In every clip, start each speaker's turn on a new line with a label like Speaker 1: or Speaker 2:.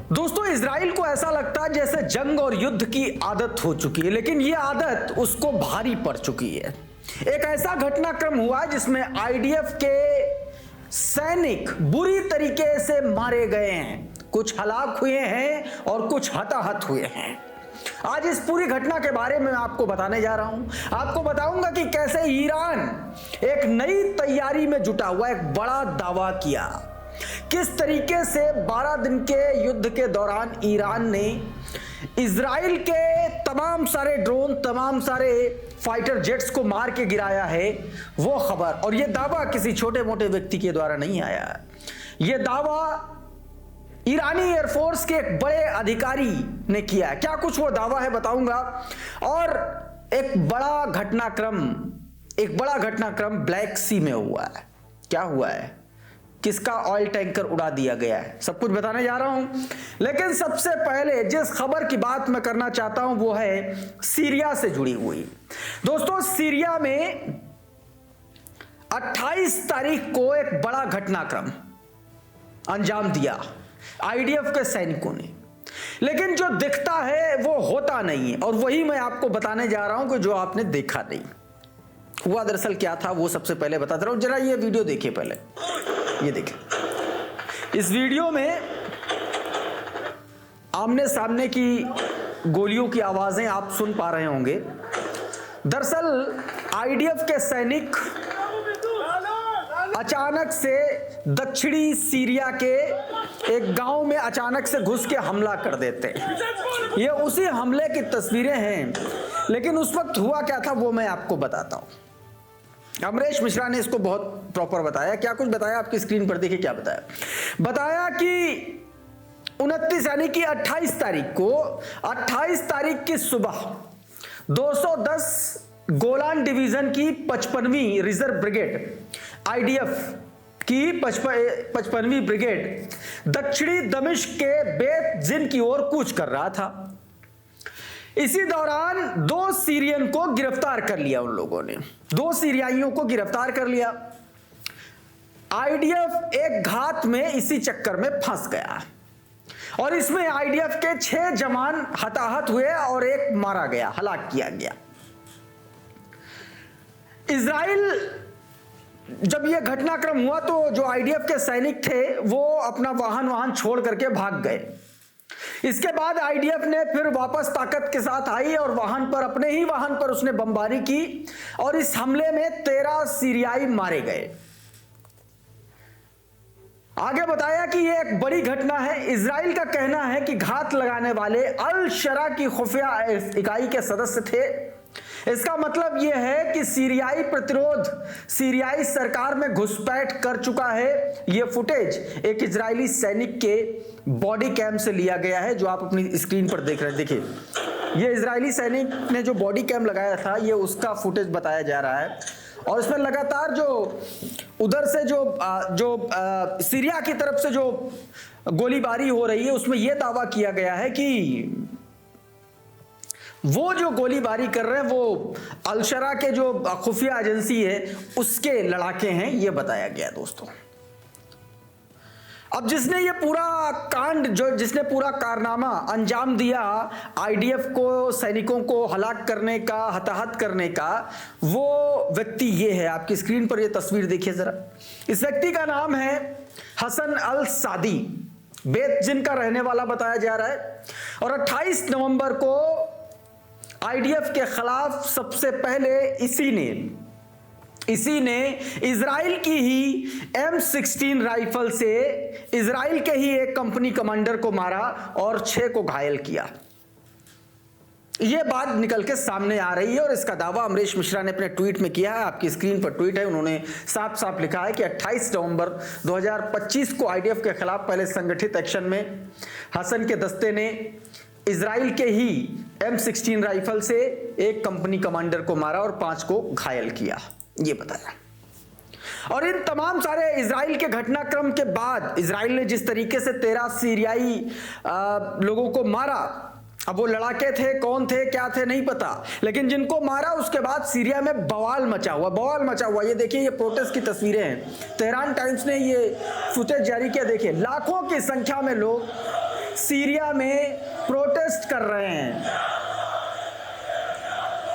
Speaker 1: दोस्तों, इजराइल को ऐसा लगता है जैसे जंग और युद्ध की आदत हो चुकी है, लेकिन यह आदत उसको भारी पड़ चुकी है। एक ऐसा घटनाक्रम हुआ जिसमें आईडीएफ के सैनिक बुरी तरीके से मारे गए हैं, कुछ हलाक हुए हैं और कुछ हताहत हुए हैं। आज इस पूरी घटना के बारे में आपको बताने जा रहा हूं। आपको बताऊंगा कि कैसे ईरान एक नई तैयारी में जुटा हुआ एक बड़ा दावा किया, किस तरीके से 12 दिन के युद्ध के दौरान ईरान ने इजराइल के तमाम सारे ड्रोन, तमाम सारे फाइटर जेट्स को मार के गिराया है, वो खबर। और यह दावा किसी छोटे मोटे व्यक्ति के द्वारा नहीं आया, यह दावा ईरानी एयरफोर्स के एक बड़े अधिकारी ने किया है। क्या कुछ वो दावा है बताऊंगा। और एक बड़ा घटनाक्रम ब्लैक सी में हुआ है। क्या हुआ है, किसका ऑयल टैंकर उड़ा दिया गया है, सब कुछ बताने जा रहा हूं। लेकिन सबसे पहले जिस खबर की बात मैं करना चाहता हूं वो है सीरिया से जुड़ी हुई। दोस्तों, सीरिया में 28 तारीख को एक बड़ा घटनाक्रम अंजाम दिया आईडीएफ के सैनिकों ने, लेकिन जो दिखता है वो होता नहीं है। और वही मैं आपको बताने जा रहा हूं कि जो आपने देखा नहीं हुआ दरअसल क्या था, वो सबसे पहले बताता रहा हूं। जरा ये वीडियो देखिए, पहले ये देखिए। इस वीडियो में आमने सामने की गोलियों की आवाजें आप सुन पा रहे होंगे। दरअसल आईडीएफ के सैनिक अचानक से दक्षिणी सीरिया के एक गांव में अचानक से घुस के हमला कर देते हैं। ये उसी हमले की तस्वीरें हैं, लेकिन उस वक्त हुआ क्या था वो मैं आपको बताता हूं। अमरीश मिश्रा ने इसको बहुत प्रॉपर बताया। क्या कुछ बताया, आपकी स्क्रीन पर देखिए क्या बताया। बताया कि 29 यानी कि 28 तारीख को, 28 तारीख की सुबह 210 गोलान डिवीजन की 55वीं रिजर्व ब्रिगेड, आईडीएफ की 55वीं ब्रिगेड दक्षिणी दमिश्क के बेत जिन की ओर कूच कर रहा था। इसी दौरान 2 सीरियन को गिरफ्तार कर लिया। उन लोगों ने 2 सीरियाइयों को गिरफ्तार कर लिया। आईडीएफ एक घात में इसी चक्कर में फंस गया और इसमें आईडीएफ के 6 जवान हताहत हुए और एक मारा गया, हलाक किया गया। इजराइल जब यह घटनाक्रम हुआ तो जो आईडीएफ के सैनिक थे वो अपना वाहन छोड़ करके भाग गए। इसके बाद आईडीएफ ने फिर वापस ताकत के साथ आई और अपने ही वाहन पर उसने बमबारी की और इस हमले में 13 सीरियाई मारे गए। आगे बताया कि यह एक बड़ी घटना है। इजराइल का कहना है कि घात लगाने वाले अल शरा की खुफिया इकाई के सदस्य थे। इसका मतलब यह है कि सीरियाई प्रतिरोध सीरियाई सरकार में घुसपैठ कर चुका है। यह फुटेज एक इजरायली सैनिक के बॉडी कैम से लिया गया है, जो आप अपनी स्क्रीन पर देख रहे हैं। देखिए, यह इजरायली सैनिक ने जो बॉडी कैम लगाया था, यह उसका फुटेज बताया जा रहा है। और इसमें लगातार जो उधर से जो सीरिया की तरफ से जो गोलीबारी हो रही है, उसमें यह दावा किया गया है कि वो जो गोलीबारी कर रहे हैं वो अलशरा के जो खुफिया एजेंसी है उसके लड़ाके हैं, ये बताया गया दोस्तों। अब जिसने ये पूरा कांड, जिसने पूरा कारनामा अंजाम दिया आईडीएफ को सैनिकों को हलाक करने का, हताहत करने का, वो व्यक्ति ये है। आपकी स्क्रीन पर ये तस्वीर देखिए जरा। इस व्यक्ति का नाम है हसन अल सादी, बेत जिन का रहने वाला बताया जा रहा है। और 28 नवंबर को आईडीएफ के खिलाफ सबसे पहले इसी ने इजराइल की ही M16 राइफल से इजराइल के ही एक कंपनी कमांडर को मारा और 6 को घायल किया। यह बात निकल के सामने आ रही है और इसका दावा अमरीश मिश्रा ने अपने ट्वीट में किया है। आपकी स्क्रीन पर ट्वीट है। उन्होंने साफ साफ लिखा है कि 28 नवंबर 2025 को आईडीएफ के खिलाफ पहले संगठित एक्शन में हसन के दस्ते ने इजराइल के ही M16 राइफल से एक कंपनी कमांडर को मारा और 5 को घायल किया, ये बताया। और इन तमाम सारे इजराइल के घटनाक्रम के बाद इजराइल ने जिस तरीके से 13 सीरियाई लोगों को मारा, अब वो लड़ाके थे, कौन थे, क्या थे नहीं पता, लेकिन जिनको मारा उसके बाद सीरिया में बवाल मचा हुआ। ये देखिए, ये प्रोटेस्ट की तस्वीरें हैं। तेहरान टाइम्स ने ये फुटेज जारी किया। देखिए, लाखों की संख्या में लोग सीरिया में प्रोटेस्ट कर रहे हैं।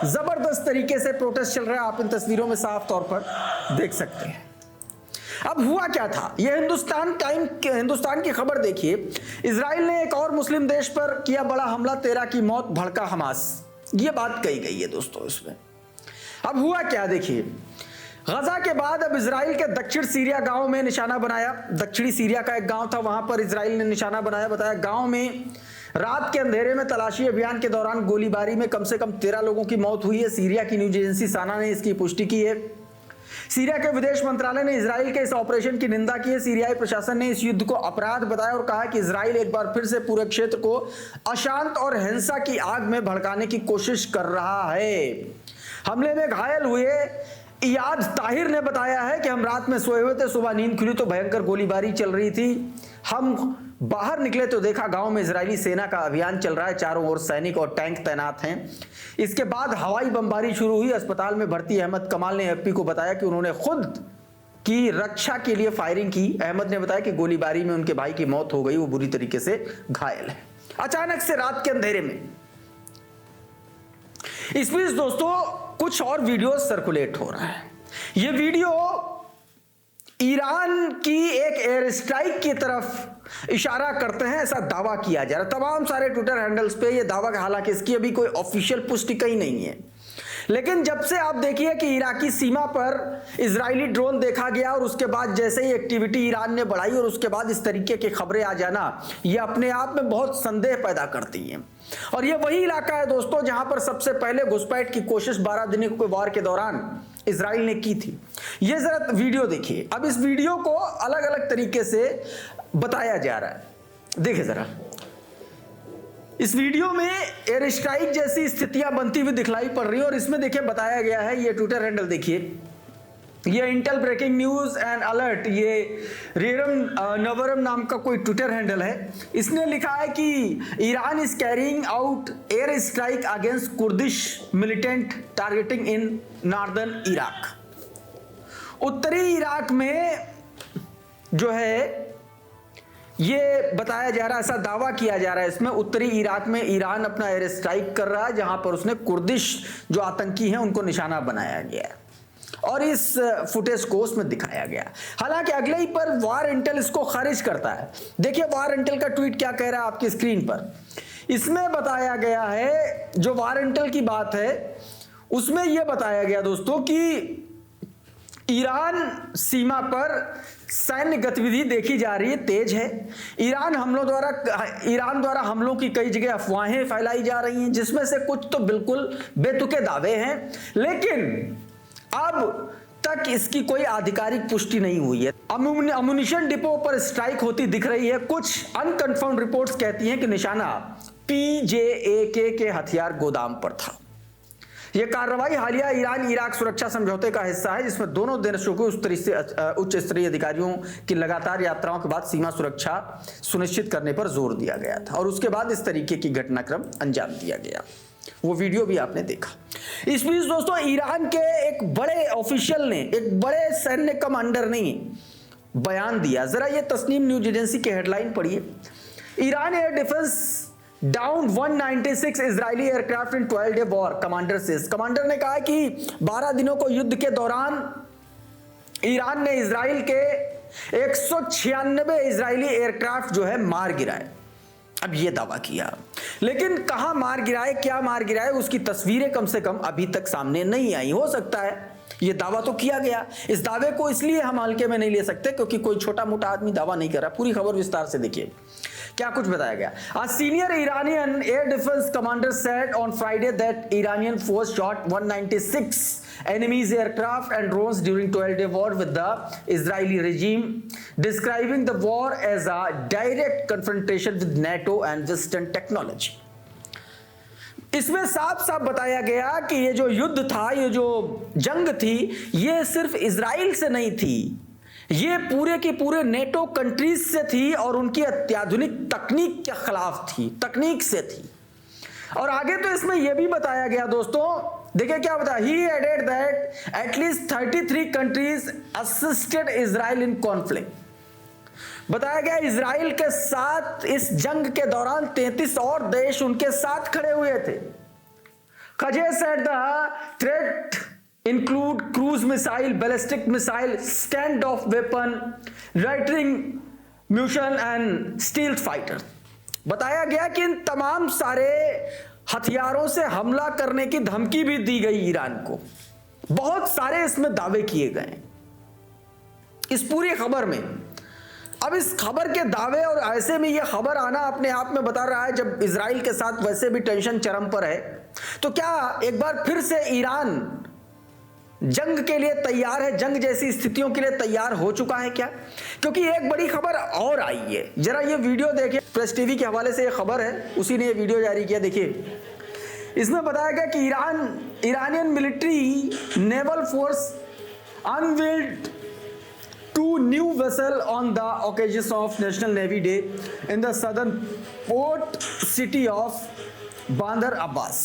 Speaker 1: जबरदस्त तरीके से प्रोटेस्ट चल रहा है, आप इन तस्वीरों में साफ तौर पर देख सकते हैं। अब हुआ क्या था, यह हिंदुस्तान की खबर देखिए। इजराइल ने एक और मुस्लिम देश पर किया बड़ा हमला, 13 की मौत, भड़का हमास, यह बात कही गई है दोस्तों इसमें। अब हुआ क्या देखिए, गजा के बाद अब इजराइल के दक्षिण सीरिया गांव में निशाना बनाया। दक्षिणी सीरिया का एक गांव था, वहां पर इजराइल ने निशाना बनाया। बताया गांव में रात के अंधेरे में तलाशी अभियान के दौरान गोलीबारी में कम से कम 13 लोगों की मौत हुई है। सीरिया की न्यूज एजेंसी साना ने इसकी पुष्टि की है। सीरिया के विदेश मंत्रालय ने इजराइल के इस ऑपरेशन की निंदा की है। सीरियाई प्रशासन ने इस युद्ध को अपराध बताया और कहा कि इजराइल एक बार फिर से पूरे क्षेत्र को अशांत और हिंसा की आग में भड़काने की कोशिश कर रहा है। हमले में घायल हुए इयाद ताहिर ने बताया है कि हम रात में सोए हुए थे, सुबह नींद खुली तो भयंकर गोलीबारी चल रही थी। हम बाहर निकले तो देखा गांव में इजरायली सेना का अभियान चल रहा है, चारों ओर सैनिक और टैंक तैनात हैं। इसके बाद हवाई बमबारी शुरू हुई। अस्पताल में भर्ती अहमद कमाल ने एएफपी को बताया कि उन्होंने खुद की रक्षा के लिए फायरिंग की। अहमद ने बताया कि गोलीबारी में उनके भाई की मौत हो गई, वो बुरी तरीके से घायल है। अचानक से रात के अंधेरे में इस बीच दोस्तों कुछ और वीडियो सर्कुलेट हो रहा है। ये वीडियो ईरान की एक एयर स्ट्राइक की तरफ इशारा करते हैं, ऐसा दावा किया जा रहा है। तमाम सारे ट्विटर हैंडल्स पे ये दावा, हालांकि इसकी अभी कोई ऑफिशियल पुष्टि कहीं नहीं है, लेकिन जब से आप देखिए कि इराकी सीमा पर इजरायली ड्रोन देखा गया और उसके बाद जैसे ही एक्टिविटी ईरान ने बढ़ाई और उसके बाद इस तरीके की खबरें आ जाना, ये अपने आप में बहुत संदेह पैदा करती हैं। और ये वही इलाका है दोस्तों जहां पर सबसे पहले घुसपैठ की कोशिश 12 दिनों के वार के दौरान इजराइल ने की थी। ये जरा वीडियो देखिए। अब इस वीडियो को अलग अलग तरीके से बताया जा रहा है, देखिए जरा। इस वीडियो में एयर स्ट्राइक जैसी स्थितियां बनती हुई दिखलाई पड़ रही है और इसमें देखिए बताया गया है, ये ट्विटर हैंडल देखिए, ये Intel breaking news and alert, ये रेरम नवरम नाम का कोई ट्विटर हैंडल है। इसने लिखा है कि Iran is carrying out air strike against Kurdish militant targeting in northern Iraq. उत्तरी इराक में जो है ये बताया जा रहा है, ऐसा दावा किया जा रहा है इसमें, उत्तरी इराक में ईरान अपना एयर स्ट्राइक कर रहा है जहां पर उसने कुर्दिश जो आतंकी हैं उनको निशाना बनाया गया है और इस फुटेज को उसमें दिखाया गया। हालांकि अगले ही पर वार इंटेल इसको खारिज करता है। देखिए वार इंटेल का ट्वीट क्या कह रहा है आपकी स्क्रीन पर। इसमें बताया गया है, जो वार इंटेल की बात है उसमें यह बताया गया दोस्तों कि ईरान सीमा पर सैन्य गतिविधि देखी जा रही है, तेज है। ईरान द्वारा हमलों की कई जगह अफवाहें फैलाई जा रही हैं, जिसमें से कुछ तो बिल्कुल बेतुके दावे हैं, लेकिन अब तक इसकी कोई आधिकारिक पुष्टि नहीं हुई है। अम्युनिशन डिपो पर स्ट्राइक होती दिख रही है। कुछ अनकंफर्म रिपोर्ट्स कहती हैं कि निशाना पीजेएके के हथियार गोदाम पर था। यह कार्रवाई हालिया ईरान इराक सुरक्षा समझौते का हिस्सा है, जिसमें दोनों देशों को उच्च स्तरीय अधिकारियों की लगातार यात्राओं के बाद सीमा सुरक्षा सुनिश्चित करने पर जोर दिया गया था और उसके बाद इस तरीके की घटनाक्रम अंजाम दिया गया। वो वीडियो भी आपने देखा। इस बीच दोस्तों ईरान के एक बड़े ऑफिशियल ने, एक बड़े सैन्य कमांडर ने बयान दिया। जरा ये तस्नीम न्यूज एजेंसी की हेडलाइन पढ़िए। Iran air defence down 196 Israeli aircraft in 12 day war, commander says. Commander ने कहा कि 12 दिनों को युद्ध के दौरान ईरान ने इजराइल के 196 इजरायली एयरक्राफ्ट जो है मार गिराए। अब ये दावा किया, लेकिन कहां मार गिराए, क्या मार गिराए, उसकी तस्वीरें कम से कम अभी तक सामने नहीं आई। हो सकता है ये दावा तो किया गया, इस दावे को इसलिए हम हल्के में नहीं ले सकते क्योंकि कोई छोटा मोटा आदमी दावा नहीं कर रहा। पूरी खबर विस्तार से देखिए क्या कुछ बताया गया। A senior Iranian air defense commander said on Friday that Iranian force shot 196 enemy's aircraft and drones during 12-day war with the Israeli regime, describing the war as a direct confrontation with NATO and Western technology. इसमें साफ साफ बताया गया कि ये जो युद्ध था, ये जो जंग थी, ये सिर्फ इजराइल से नहीं थी, ये पूरे के पूरे नेटो कंट्रीज से थी और उनकी अत्याधुनिक तकनीक के खिलाफ थी, तकनीक से थी। और आगे तो इसमें यह भी बताया गया दोस्तों, देखिए क्या बताया, he added that at least 33 countries assisted Israel in conflict. बताया गया इजराइल के साथ इस जंग के दौरान 33 और देश उनके साथ खड़े हुए थे। खजे said the threat include cruise missile, ballistic missile, stand off weapon, loitering munition and stealth fighter. बताया गया कि इन तमाम सारे हथियारों से हमला करने की धमकी भी दी गई ईरान को। बहुत सारे इसमें दावे किए गए इस पूरी खबर में। अब इस खबर के दावे और ऐसे में यह खबर आना अपने आप में बता रहा है, जब इजराइल के साथ वैसे भी टेंशन चरम पर है, तो क्या एक बार फिर से ईरान जंग के लिए तैयार है, जंग जैसी स्थितियों के लिए तैयार हो चुका है क्या? क्योंकि एक बड़ी खबर और आई है, जरा ये वीडियो देखिए। प्रेस टीवी के हवाले से ये खबर है, उसी ने ये वीडियो जारी किया। देखिए, इसमें बताया गया कि Iranian military naval force unveiled 2 new vessels on the occasion of National Navy Day in the southern port city of Bandar Abbas।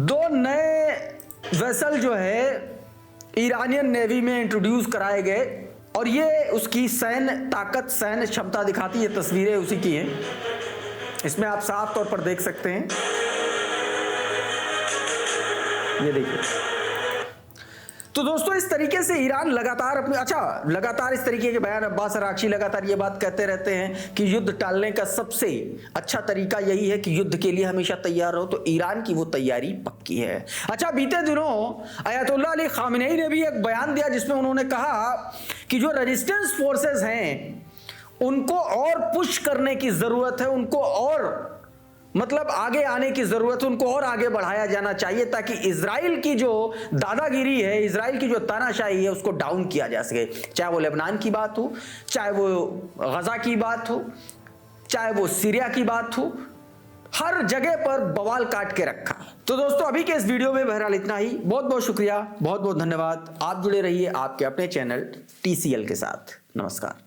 Speaker 1: 2 नए वेसल जो है ईरानियन नेवी में इंट्रोड्यूस कराए गए और ये उसकी सैन्य ताकत, सैन्य क्षमता दिखाती है। तस्वीरें उसी की हैं, इसमें आप साफ तौर पर देख सकते हैं। ये देखिए। तो दोस्तों, इस तरीके से ईरान लगातार इस तरीके के बयान, अब्बास अरागची लगातार ये बात कहते रहते हैं कि युद्ध टालने का सबसे अच्छा तरीका यही है कि युद्ध के लिए हमेशा तैयार रहो। तो ईरान की वो तैयारी पक्की है। अच्छा, बीते दिनों अयतुल्लाह अली खामेनेई ने भी एक बयान दिया जिसमें उन्होंने कहा कि जो रेजिस्टेंस फोर्सेस हैं उनको और पुश करने की जरूरत है, उनको और मतलब आगे आने की जरूरत है, उनको और आगे बढ़ाया जाना चाहिए ताकि इजराइल की जो दादागिरी है, इजराइल की जो तानाशाही है, उसको डाउन किया जा सके। चाहे वो लेबनान की बात हो, चाहे वो गजा की बात हो, चाहे वो सीरिया की बात हो, हर जगह पर बवाल काट के रखा। तो दोस्तों, अभी के इस वीडियो में बहरहाल इतना ही। बहुत बहुत शुक्रिया, बहुत बहुत धन्यवाद। आप जुड़े रहिए आपके अपने चैनल TCL के साथ। नमस्कार।